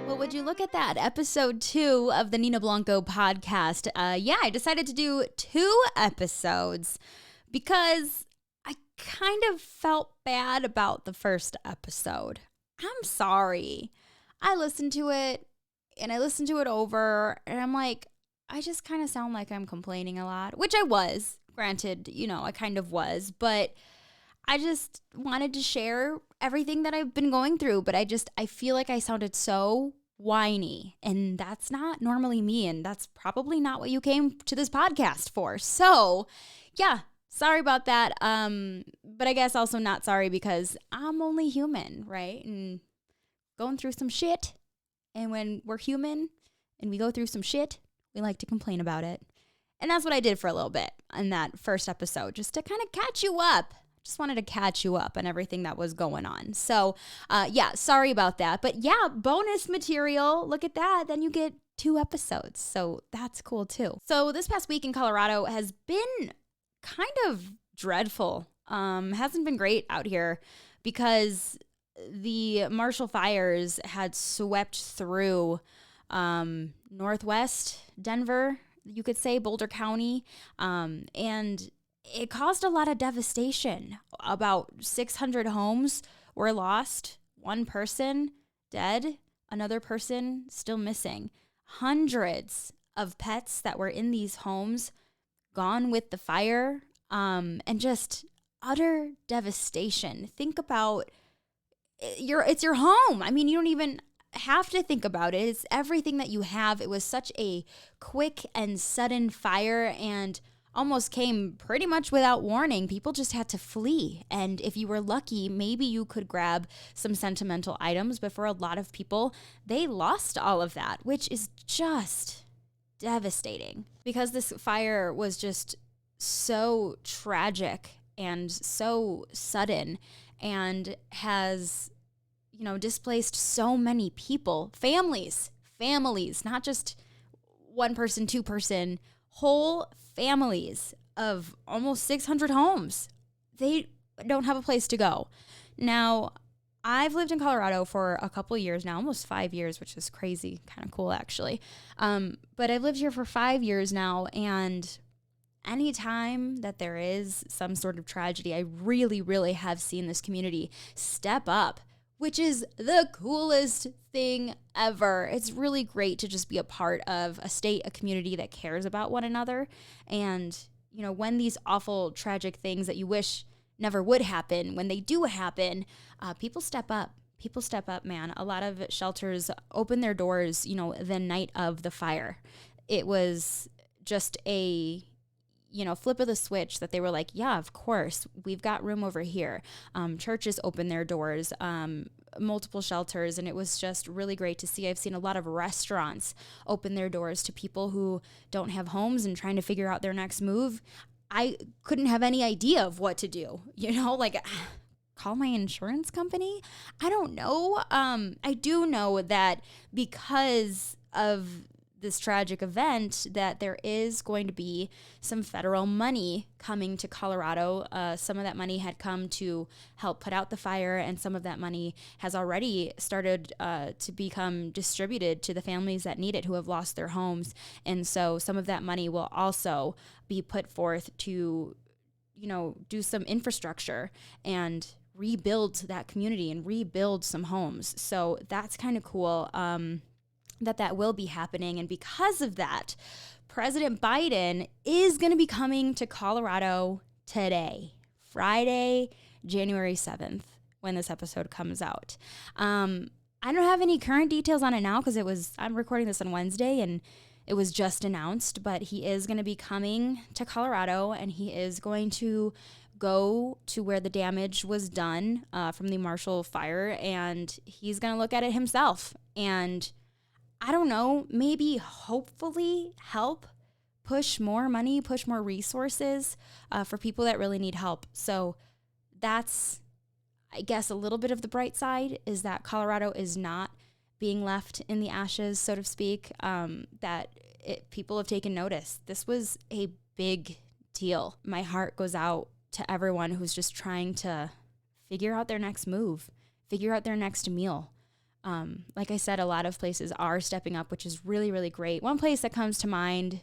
Well, would you look at that? Episode 2 of the Nina Blanco podcast. I decided to do 2 episodes because I kind of felt bad about the first episode. I'm sorry. I listened to it and I listened to it over and I'm like, I just kind of sound like I'm complaining a lot, which I was. Granted, I kind of was, but I just wanted to share everything that I've been going through, but I feel like I sounded so whiny, and that's not normally me, and that's probably not what you came to this podcast for. So, yeah, sorry about that. But I guess also not sorry because I'm only human, right? And going through some shit. And when we're human and we go through some shit, we like to complain about it. And that's what I did for a little bit in that first episode, just to kind of catch you up. Just wanted to catch you up on everything that was going on. So, sorry about that. But yeah, bonus material. Look at that. Then you get 2 episodes. So that's cool too. So this past week in Colorado has been kind of dreadful. Hasn't been great out here because the Marshall fires had swept through northwest Denver, you could say, Boulder County, and it caused a lot of devastation. About 600 homes were lost, 1 person dead, another person still missing. Hundreds of pets that were in these homes gone with the fire, and just utter devastation. Think about it's your home. I mean, you don't even have to think about it. It's everything that you have. It was such a quick and sudden fire and almost came pretty much without warning. People just had to flee. And if you were lucky, maybe you could grab some sentimental items. But for a lot of people, they lost all of that, which is just devastating because this fire was just so tragic and so sudden and has, displaced so many people, families, not just 1 person, 2 person, whole families of almost 600 homes. They don't have a place to go. Now, I've lived in Colorado for a couple years now, almost 5 years, which is crazy, kind of cool actually. But I've lived here for 5 years now, and anytime that there is some sort of tragedy, I really, really have seen this community step up, which is the coolest thing ever. It's really great to just be a part of a state, a community that cares about one another. And, when these awful, tragic things that you wish never would happen, when they do happen, people step up. People step up, man. A lot of shelters open their doors, the night of the fire. It was just a flip of the switch that they were like, yeah, of course, we've got room over here. Churches open their doors, multiple shelters, and it was just really great to see. I've seen a lot of restaurants open their doors to people who don't have homes and trying to figure out their next move. I couldn't have any idea of what to do, call my insurance company? I don't know. I do know that because of this tragic event that there is going to be some federal money coming to Colorado. Some of that money had come to help put out the fire, and some of that money has already started to become distributed to the families that need it who have lost their homes. And so some of that money will also be put forth to, do some infrastructure and rebuild that community and rebuild some homes. So that's kind of cool. That will be happening. And because of that, President Biden is going to be coming to Colorado today, Friday, January 7th, when this episode comes out. I don't have any current details on it now because I'm recording this on Wednesday and it was just announced, but he is going to be coming to Colorado and he is going to go to where the damage was done from the Marshall fire, and he's going to look at it himself and, I don't know, maybe hopefully help push more money, push more resources for people that really need help. So that's, I guess, a little bit of the bright side is that Colorado is not being left in the ashes, so to speak, people have taken notice. This was a big deal. My heart goes out to everyone who's just trying to figure out their next move, figure out their next meal. Like I said, a lot of places are stepping up, which is really, really great. One place that comes to mind,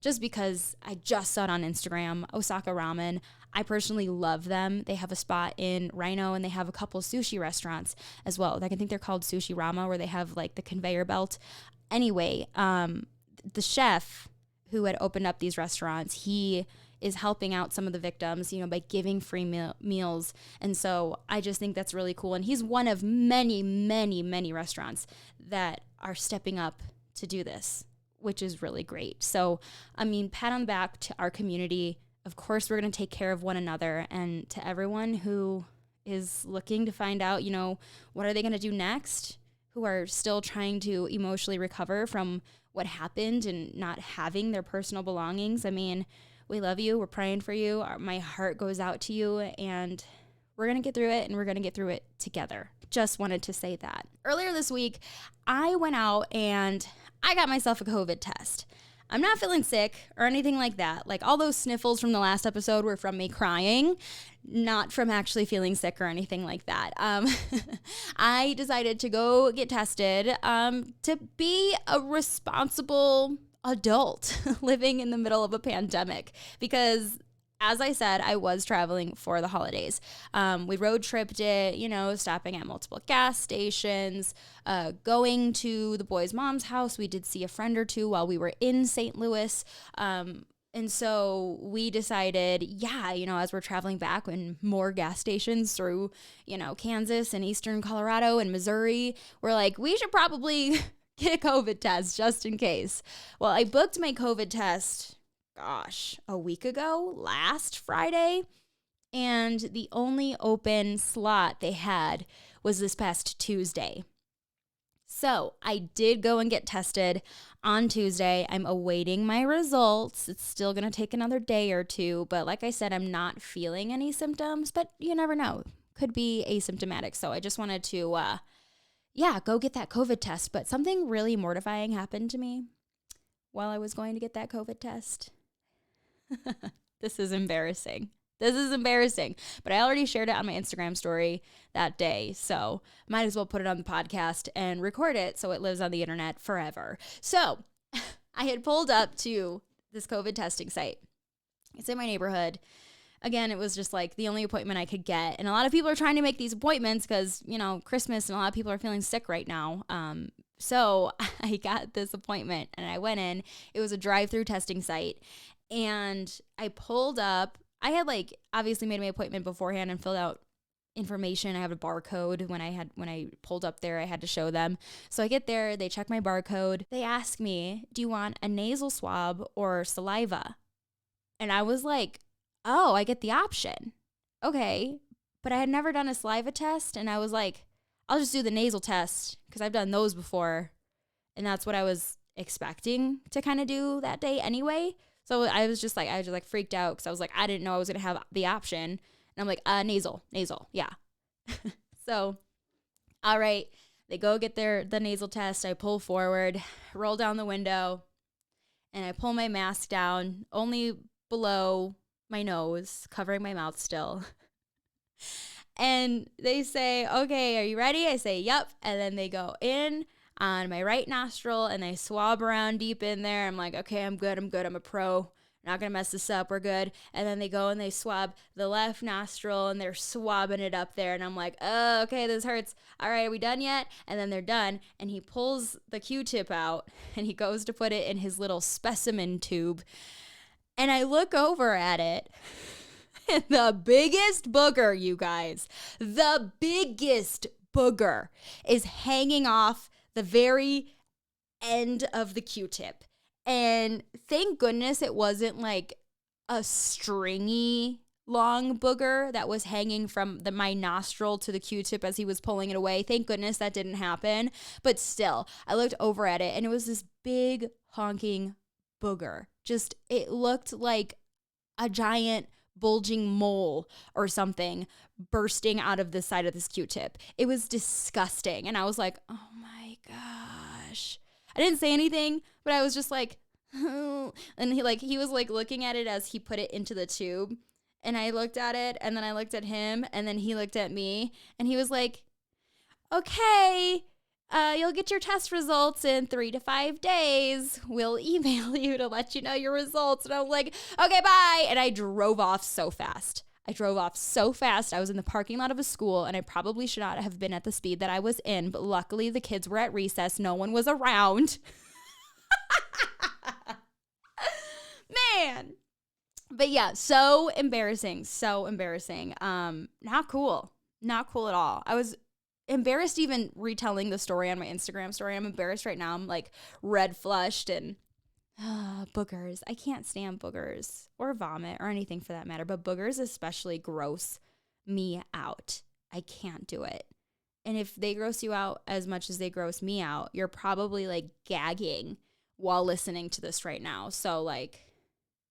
just because I just saw it on Instagram, Osaka Ramen. I personally love them. They have a spot in Rhino, and they have a couple sushi restaurants as well. Like, I think they're called Sushi Rama, where they have like the conveyor belt. Anyway, the chef who had opened up these restaurants, he is helping out some of the victims, by giving free meals. And so I just think that's really cool. And he's one of many, many, many restaurants that are stepping up to do this, which is really great. So, pat on the back to our community. Of course, we're going to take care of one another, and to everyone who is looking to find out, what are they going to do next, who are still trying to emotionally recover from what happened and not having their personal belongings. We love you. We're praying for you. My heart goes out to you, and we're going to get through it, and we're going to get through it together. Just wanted to say that. Earlier this week, I went out and I got myself a COVID test. I'm not feeling sick or anything like that. Like, all those sniffles from the last episode were from me crying, not from actually feeling sick or anything like that. I decided to go get tested to be a responsible adult living in the middle of a pandemic, because as I said, I was traveling for the holidays. We road tripped it, stopping at multiple gas stations, going to the boys' mom's house. We did see a friend or two while we were in St. Louis. And so we decided, as we're traveling back, and more gas stations through, Kansas and eastern Colorado and Missouri, we're like, we should probably get a COVID test just in case. Well, I booked my COVID test a week ago, last Friday, and the only open slot they had was this past Tuesday. So I did go and get tested on Tuesday. I'm awaiting my results. It's still going to take another day or two, but like I said, I'm not feeling any symptoms, but you never know. Could be asymptomatic. So I just wanted to, go get that COVID test. But something really mortifying happened to me while I was going to get that COVID test. This is embarrassing. But I already shared it on my Instagram story that day, so might as well put it on the podcast and record it so it lives on the internet forever. So I had pulled up to this COVID testing site. It's in my neighborhood. Again, it was just like the only appointment I could get. And a lot of people are trying to make these appointments because, Christmas, and a lot of people are feeling sick right now. So I got this appointment and I went in. It was a drive-through testing site. And I pulled up. I had obviously made my appointment beforehand and filled out information. I have a barcode. When I pulled up there, I had to show them. So I get there, they check my barcode. They ask me, do you want a nasal swab or saliva? And I was like, oh, I get the option. Okay. But I had never done a saliva test. And I was like, I'll just do the nasal test because I've done those before. And that's what I was expecting to kind of do that day anyway. So I was just freaked out because I was like, I didn't know I was going to have the option. And I'm like, nasal, yeah. So, all right, they go get the nasal test. I pull forward, roll down the window, and I pull my mask down only below my nose, covering my mouth still. And they say, okay, are you ready? I say, yep. And then they go in on my right nostril and they swab around deep in there. I'm like, okay, I'm good. I'm a pro. Not going to mess this up. We're good. And then they go and they swab the left nostril and they're swabbing it up there. And I'm like, oh, okay, this hurts. All right, are we done yet? And then they're done. And he pulls the Q-tip out and he goes to put it in his little specimen tube. And I look over at it. And the biggest booger, you guys, the biggest booger is hanging off the very end of the Q-tip. And thank goodness it wasn't like a stringy long booger that was hanging from my nostril to the Q-tip as he was pulling it away. Thank goodness that didn't happen. But still, I looked over at it and it was this big honking booger. Just, it looked like a giant bulging mole or something bursting out of the side of this Q-tip. It was disgusting. And I was like, oh my gosh. I didn't say anything, but I was just like, oh. And he was like looking at it as he put it into the tube. And I looked at it and then I looked at him and then he looked at me and he was like, okay. you'll get your test results in 3 to 5 days. We'll email you to let you know your results. And I'm like, okay, bye. And I drove off so fast. I was in the parking lot of a school, and I probably should not have been at the speed that I was in. But luckily, the kids were at recess. No one was around. Man. But yeah, so embarrassing. Not cool at all. I was embarrassed even retelling the story on my Instagram story. I'm embarrassed right now. I'm like red flushed and boogers. I can't stand boogers or vomit or anything for that matter, but boogers especially gross me out. I can't do it. And if they gross you out as much as they gross me out, you're probably like gagging while listening to this right now. So like,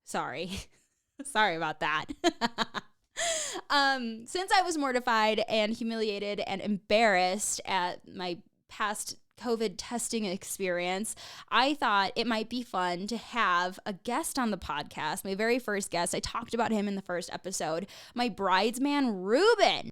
sorry. Sorry about that. Since I was mortified and humiliated and embarrassed at my past COVID testing experience, I thought it might be fun to have a guest on the podcast. My very first guest, I talked about him in the first episode, my bridesman, Ruben.